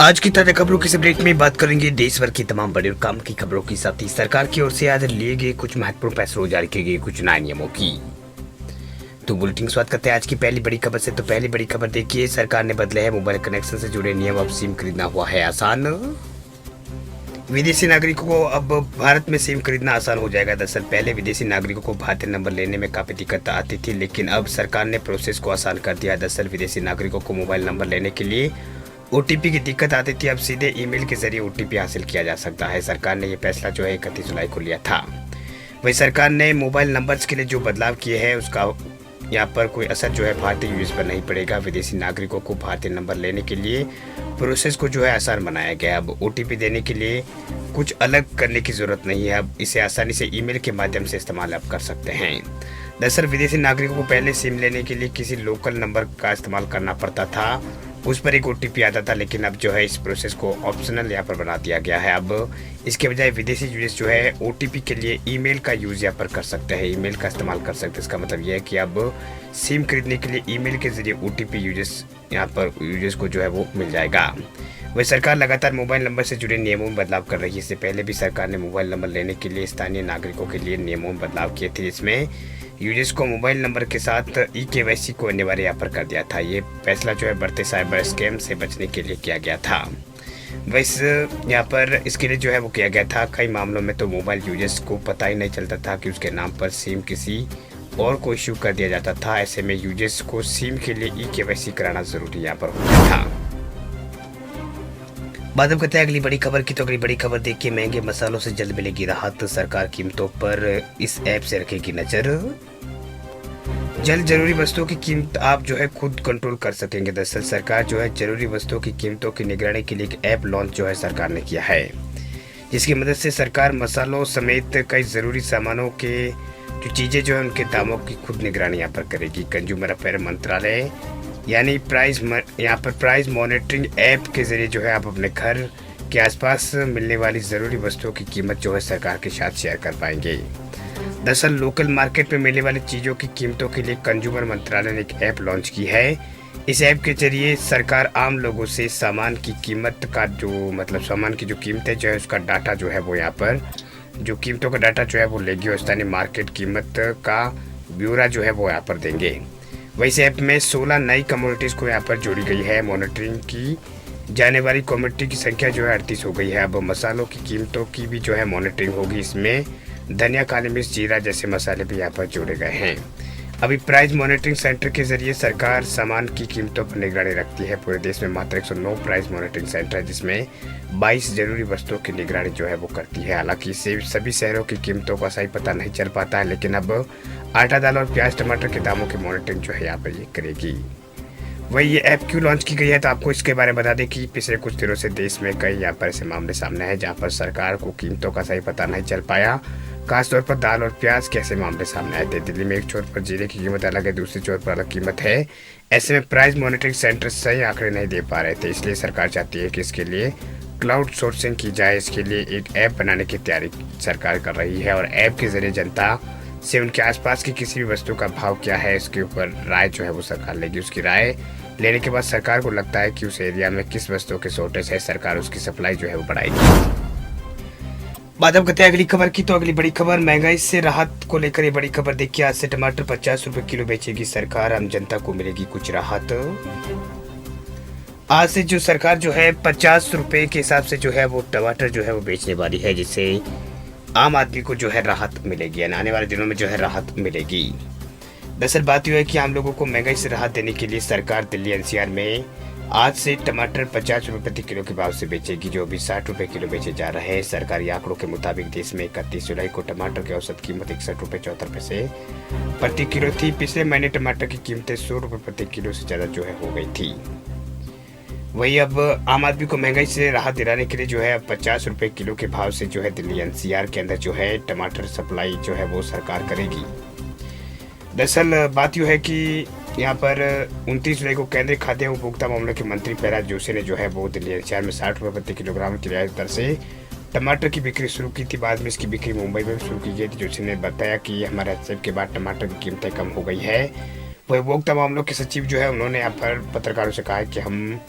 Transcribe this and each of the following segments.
आज की ताजा खबरों की इस ब्रेक में बात करेंगे देश भर की तमाम बड़े और काम की खबरों के साथ ही सरकार की ओर से आज लिए गए कुछ महत्वपूर्ण फैसलों जारी किए गए कुछ नए नियमों की। तो बुलेटिन स्वागत करते हैं आज की पहली बड़ी खबर से। तो पहली बड़ी खबर देखिए, सरकार ने बदले हैं मोबाइल कनेक्शन से जुड़े नियम, अब सिम खरीदना हुआ है आसान। विदेशी नागरिकों को अब भारत में सिम खरीदना आसान हो जाएगा। दरअसल पहले विदेशी नागरिकों को भारतीय नंबर लेने में काफी दिक्कत आती थी, लेकिन अब सरकार ने प्रोसेस को आसान कर दिया। दरअसल विदेशी नागरिकों को मोबाइल नंबर लेने के लिए ओटीपी की दिक्कत आती थी, अब सीधे ईमेल के जरिए ओटीपी हासिल किया जा सकता है। सरकार ने यह फैसला जो है 31 जुलाई को लिया था। वही सरकार ने मोबाइल नंबर्स के लिए जो बदलाव किए हैं उसका यहाँ पर कोई असर जो है भारतीय यूजर्स पर नहीं पड़ेगा। विदेशी नागरिकों को भारतीय नंबर लेने के लिए प्रोसेस को जो है आसान बनाया गया। अब ओटीपी देने के लिए कुछ अलग करने की जरूरत नहीं है, अब इसे आसानी से ईमेल के माध्यम से इस्तेमाल आप कर सकते हैं। दरअसल विदेशी नागरिकों को पहले सिम लेने के लिए किसी लोकल नंबर का इस्तेमाल करना पड़ता था, उस पर एक ओटीपी आता था, लेकिन अब जो है इस प्रोसेस को ऑप्शनल यहाँ पर बना दिया गया है। अब इसके बजाय विदेशी यूजर्स जो है ओटीपी के लिए ईमेल का यूज़ यहाँ पर कर सकते हैं, ईमेल का इस्तेमाल कर सकते हैं। इसका मतलब यह है कि अब सिम खरीदने के लिए ईमेल के जरिए ओटीपी यूजर्स को जो है वो मिल जाएगा। वही सरकार लगातार मोबाइल नंबर से जुड़े नियमों में बदलाव कर रही है। इससे पहले भी सरकार ने मोबाइल नंबर लेने के लिए स्थानीय नागरिकों के लिए नियमों में बदलाव किए थे, जिसमें यूजर्स को मोबाइल नंबर के साथ केवाईसी को अनिवार्य यहाँ पर कर दिया था। ये फैसला जो है बढ़ते साइबर स्कैम से बचने के लिए किया गया था। वैसे यहाँ पर इसके लिए जो है वो किया गया था। कई मामलों में तो मोबाइल यूजर्स को पता ही नहीं चलता था कि उसके नाम पर सिम किसी और को इश्यू कर दिया जाता था। ऐसे में यूजर्स को सिम के लिए केवाईसी कराना जरूरी यहाँ पर हो गया था। बात अब करते हैं अगली बड़ी खबर की। तो अगली बड़ी खबर देखिए, महंगे मसालों से जल्द मिलेगी राहत, सरकार कीमतों पर इस ऐप से रखेगी नजर। जल्द जरूरी वस्तुओं की कीमत आप जो है खुद कंट्रोल कर सकेंगे। दरअसल सरकार जो है जरूरी वस्तुओं की कीमतों की निगरानी के लिए एक ऐप लॉन्च जो है सरकार ने किया है, जिसकी मदद से सरकार मसालों समेत कई जरूरी सामानों के जो चीजें जो है उनके दामों की खुद निगरानी यहाँ पर करेगी। कंज्यूमर अफेयर मंत्रालय यानी प्राइस मॉनिटरिंग ऐप के जरिए जो है आप अपने घर के आसपास मिलने वाली ज़रूरी वस्तुओं की कीमत जो है सरकार के साथ शेयर कर पाएंगे। दरअसल लोकल मार्केट में मिलने वाली चीज़ों की कीमतों के लिए कंज्यूमर मंत्रालय ने एक ऐप लॉन्च की है। इस ऐप के जरिए सरकार आम लोगों से सामान की कीमत का सामान की जो कीमतें जो है उसका डाटा जो है वो यहाँ पर जो कीमतों का डाटा जो है वो लेगी और स्थानीय मार्केट कीमत का ब्यौरा जो है वो यहाँ पर देंगे। वैसे ऐप में 16 नई कम्युनिटीज़ को यहाँ पर जोड़ी गई है। मॉनिटरिंग की जाने वाली कम्युनिटी की संख्या जो है 38 हो गई है। अब मसालों की कीमतों की भी जो है मॉनिटरिंग होगी। इसमें धनिया, काली मिर्च, जीरा जैसे मसाले भी यहाँ पर जोड़े गए हैं। अभी प्राइस मॉनिटरिंग सेंटर के जरिए सरकार सामान की कीमतों पर निगरानी रखती है। पूरे देश में मात्र 109 प्राइस मॉनिटरिंग सेंटर है, जिसमें 22 जरूरी वस्तुओं की निगरानी जो है वो करती है। हालांकि इससे सभी शहरों की कीमतों का सही पता नहीं चल पाता है, लेकिन अब आटा, दाल और प्याज, टमाटर के दामों की मॉनिटरिंग जो है यहाँ पर ये करेगी। वही ये ऐप क्यों लॉन्च की गई है, तो आपको इसके बारे में बता दें कि पिछले कुछ दिनों से देश में कई यहाँ पर ऐसे मामले सामने हैं जहाँ पर सरकार को कीमतों का सही पता नहीं चल पाया। खासतौर पर दाल और प्याज के ऐसे मामले सामने आए थे। दिल्ली में एक छोर पर जीरे की कीमत अलग है, दूसरी छोर पर अलग कीमत है। ऐसे में प्राइस मॉनिटरिंग सेंटर सही आंकड़े नहीं दे पा रहे थे, इसलिए सरकार चाहती है कि इसके लिए क्लाउड सोर्सिंग की जाए। इसके लिए एक ऐप बनाने की तैयारी सरकार कर रही है और ऐप के जरिए जनता से उनके आसपास की किसी भी वस्तु का भाव क्या है इसके ऊपर राय जो है वो सरकार लेगी। उसकी राय लेने के बाद सरकार को लगता है कि उस एरिया में किस वस्तुओं की शॉर्टेज है, सरकार उसकी सप्लाई जो है वो बढ़ाएगी। बात अब करते हैं अगली खबर की। तो अगली बड़ी खबर महंगाई से राहत को लेकर ये बड़ी खबर देखिए, आज से टमाटर 50 रुपए किलो बेचेगी सरकार, आम जनता को मिलेगी कुछ राहत। आज से जो सरकार जो है 50 रुपए के हिसाब से जो है वो टमाटर जो है वो बेचने वाली है, जिससे आम आदमी को जो है राहत मिलेगी, यानी आने वाले दिनों में जो है राहत मिलेगी। दरअसल बात यह है कि आम लोगों को महंगाई से राहत देने के लिए सरकार दिल्ली एनसीआर में आज से टमाटर 50 रुपए प्रति किलो के भाव से बेचेगी, जो अभी 60 रुपए किलो बेचे जा रहे हैं। सरकारी आंकड़ों के मुताबिक देश में 31 जुलाई को टमाटर की औसत कीमत 61 रुपए 74 पैसे प्रति किलो थी। पिछले महीने टमाटर की कीमतें 100 रुपए प्रति किलो से ज़्यादा जो है हो गई थी। वही अब आम आदमी को महंगाई से राहत दिलाने के लिए जो है 50 रुपए किलो के भाव से जो है दिल्ली एनसीआर के अंदर जो है टमाटर सप्लाई जो है वो सरकार करेगी। दरअसल बात यह है कि यहाँ पर 29 जुलाई को केंद्रीय खाद्य एवं उपभोक्ता मामलों के मंत्री प्रहलाद जोशी ने जो है वो दिल्ली एनसीआर में 60 रुपए प्रति किलोग्राम की रियायत दर से टमाटर की बिक्री शुरू की थी। बाद में इसकी बिक्री मुंबई में शुरू की गई थी। जोशी ने बताया कि हमारे हस्तक्षेप के बाद टमाटर की कीमतें कम हो गई है। वह उपभोक्ता मामलों के सचिव जो है उन्होंने यहाँ पर पत्रकारों से कहा कि हम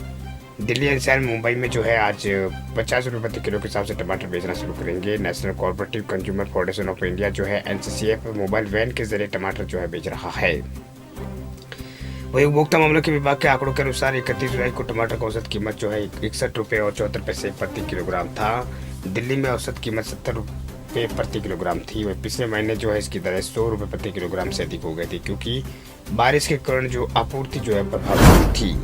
दिल्ली एनसीआर मुंबई में जो है आज 50 रुपये प्रति किलो के हिसाब से टमाटर बेचना शुरू करेंगे। National cooperative consumer federation of India जो है एनसीसीएफ मोबाइल वैन के जरिए टमाटर जो है बेच रहा है। वही उपभोक्ता मामलों के विभाग के आंकड़ों के अनुसार 31 जुलाई को टमाटर का औसत कीमत जो है 61 रुपये और 74 पैसे प्रति किलोग्राम था। दिल्ली में औसत कीमत 70 रुपये प्रति किलोग्राम थी। वही पिछले महीने जो है इसकी दरें 100 रुपये प्रति किलोग्राम से अधिक हो गई थी, क्योंकि बारिश के कारण जो आपूर्ति जो है प्रभावित थी।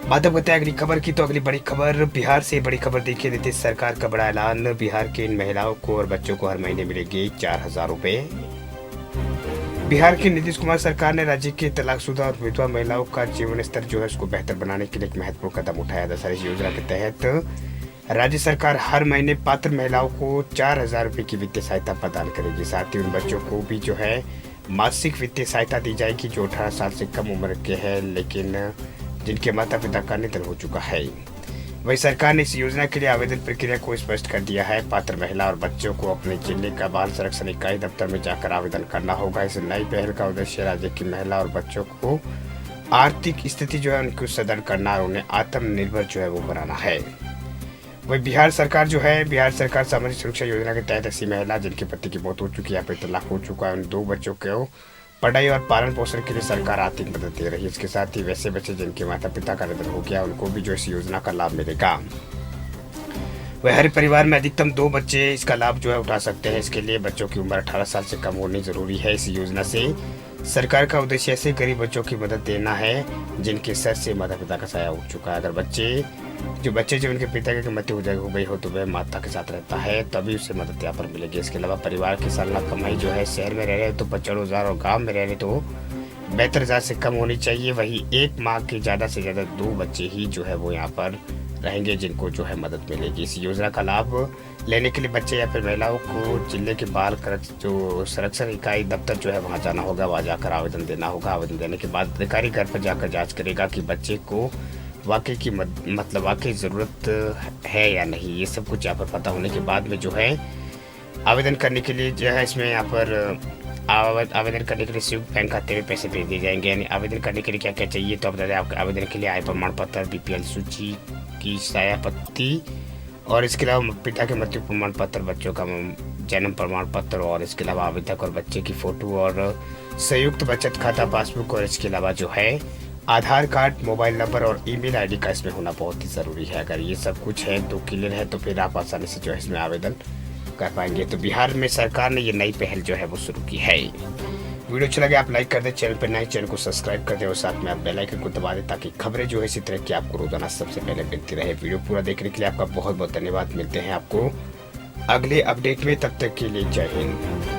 बात अब अगली खबर की, तो अगली बड़ी खबर बिहार से बड़ी खबर देखिए। नीतीश सरकार का बड़ा ऐलान, बिहार के इन महिलाओं को और बच्चों को हर महीने मिलेगी 4000 रुपये। बिहार की नीतीश कुमार सरकार ने राज्य के तलाकशुदा और विधवा महिलाओं का जीवन स्तर जो है उसको बेहतर बनाने के लिए एक महत्वपूर्ण कदम उठाया। दरअसल इस योजना के तहत राज्य सरकार हर महीने पात्र महिलाओं को 4000 रुपये की वित्तीय सहायता प्रदान करेगी। साथ ही उन बच्चों को भी जो है मासिक वित्तीय सहायता दी जाएगी जो 18 साल से कम उम्र के हैं, लेकिन जिनके माता पिता का निधन हो चुका है। वही सरकार ने इस योजना के लिए आवेदन प्रक्रिया को स्पष्ट कर दिया है। पात्र महिला और बच्चों को अपने जिले का बाल संरक्षण इकाई दफ्तर में जाकर आवेदन करना होगा। इस नई पहल का उद्देश्य राज्य की महिला और बच्चों को आर्थिक स्थिति जो है उनको सुदृढ़ करना और उन्हें आत्मनिर्भर जो है वो बनाना है। वही बिहार सरकार सामाजिक सुरक्षा योजना के तहत ऐसी महिला जिनके पति की मौत हो चुकी है या फिर तलाक हो चुका है, उन 2 बच्चों को पढ़ाई और पालन पोषण के लिए सरकार आर्थिक मदद दे रही है। इसके साथ ही वैसे बच्चे जिनके माता पिता का निधन हो गया उनको भी जो इस योजना का लाभ मिलेगा। वह हर परिवार में अधिकतम 2 बच्चे इसका लाभ जो है उठा सकते हैं। इसके लिए बच्चों की उम्र 18 साल से कम होनी जरूरी है। इस योजना से सरकार का उद्देश्य ऐसे गरीब बच्चों की मदद देना है जिनके सर से माता पिता का साया उठ चुका है। अगर बच्चे जो उनके पिता की मृत्यु हो गई हो तो वह माता के साथ रहता है, तभी उसे मदद यहाँ पर मिलेगी। इसके अलावा परिवार की सालाना कमाई जो है शहर में रह रहे तो 95,000 और गाँव में रह रहे तो 72,000 से कम होनी चाहिए। वही एक माह के ज़्यादा से ज़्यादा 2 बच्चे ही जो है वो यहाँ पर रहेंगे जिनको जो है मदद मिलेगी। इस योजना का लाभ लेने के लिए बच्चे या फिर महिलाओं को जिले के बाल जो संरक्षण इकाई दफ्तर जो है वहाँ जाना होगा, वहाँ जाकर आवेदन देना होगा। आवेदन देने के बाद अधिकारी घर पर जाकर जांच करेगा कि बच्चे को वाकई ज़रूरत है या नहीं। ये सब कुछ यहाँ पर पता होने के बाद में जो है आवेदन करने के लिए जो है इसमें यहाँ पर आवेदन करने के लिए संयुक्त बैंक खाते में पैसे भेज दिए जाएंगे। यानी आवेदन करने के लिए क्या क्या चाहिए तो आप बता दें। आपके आवेदन के लिए आय प्रमाण पत्र, बीपीएल सूची की सत्यापत्ति और इसके अलावा पिता के मृत्यु प्रमाण पत्र, बच्चों का जन्म प्रमाण पत्र और इसके अलावा आवेदक और बच्चे की फ़ोटो और संयुक्त बचत खाता पासबुक और इसके अलावा जो है आधार कार्ड, मोबाइल नंबर और ईमेल आईडी का इसमें होना बहुत ही ज़रूरी है। अगर ये सब कुछ है तो क्लियर है तो फिर आप आसानी से जो है इसमें आवेदन कर पाएंगे। तो बिहार में सरकार ने ये नई पहल जो है वो शुरू की है। वीडियो अच्छा लगे आप लाइक कर दें, चैनल पर नए चैनल को सब्सक्राइब कर दें और साथ में आप बेल आइकन को दबा दें ताकि खबरें जो है इसी तरह की आपको रोजाना सबसे पहले मिलती रहे। वीडियो पूरा देखने के लिए आपका बहुत बहुत धन्यवाद। मिलते हैं आपको अगले अपडेट में, तब तक के लिए जय हिंद।